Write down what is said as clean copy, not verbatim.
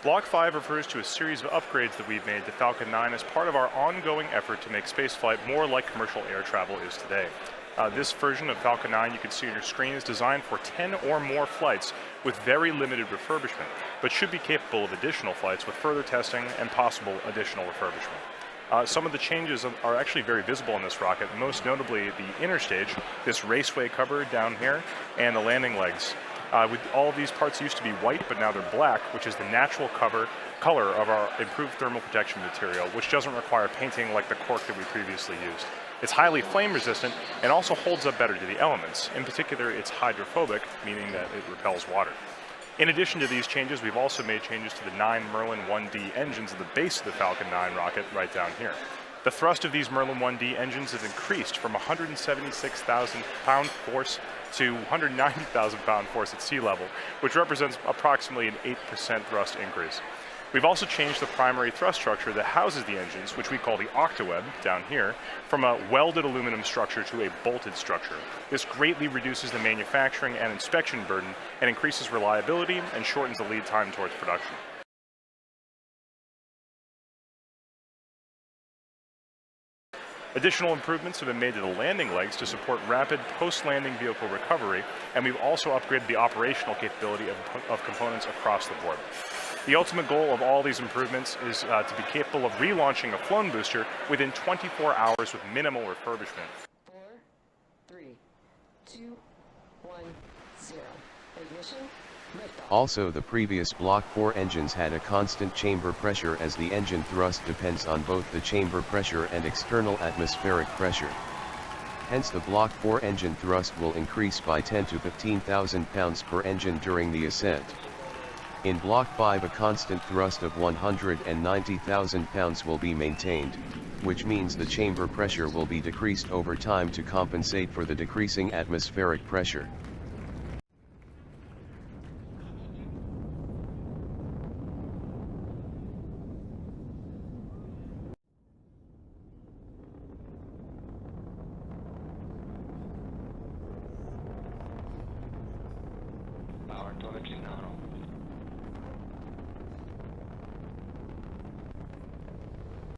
Block 5 refers to a series of upgrades that we've made to Falcon 9 as part of our ongoing effort to make spaceflight more like commercial air travel is today. This version of Falcon 9 you can see on your screen is designed for 10 or more flights with very limited refurbishment, but should be capable of additional flights with further testing and possible additional refurbishment. Some of the changes are actually very visible in this rocket, most notably the inner stage, this raceway cover down here, and the landing legs. With all of these parts used to be white, but now they're black, which is the natural color of our improved thermal protection material, which doesn't require painting like the cork that we previously used. It's highly flame resistant and also holds up better to the elements. In particular, it's hydrophobic, meaning that it repels water. In addition to these changes, we've also made changes to the 9 Merlin 1D engines at the base of the Falcon 9 rocket right down here. The thrust of these Merlin 1D engines has increased from 176,000 pound force to 190,000 pound force at sea level, which represents approximately an 8% thrust increase. We've also changed the primary thrust structure that houses the engines, which we call the octaweb down here, from a welded aluminum structure to a bolted structure. This greatly reduces the manufacturing and inspection burden and increases reliability and shortens the lead time towards production. Additional improvements have been made to the landing legs to support rapid post-landing vehicle recovery, and we've also upgraded the operational capability of components across the board. The ultimate goal of all these improvements is to be capable of relaunching a flown booster within 24 hours with minimal refurbishment. 4, 3, 2, 1, 0. Ignition. Also, the previous Block 4 engines had a constant chamber pressure, as the engine thrust depends on both the chamber pressure and external atmospheric pressure. Hence, the Block 4 engine thrust will increase by 10 to 15,000 pounds per engine during the ascent. In Block 5, a constant thrust of 190,000 pounds will be maintained, which means the chamber pressure will be decreased over time to compensate for the decreasing atmospheric pressure.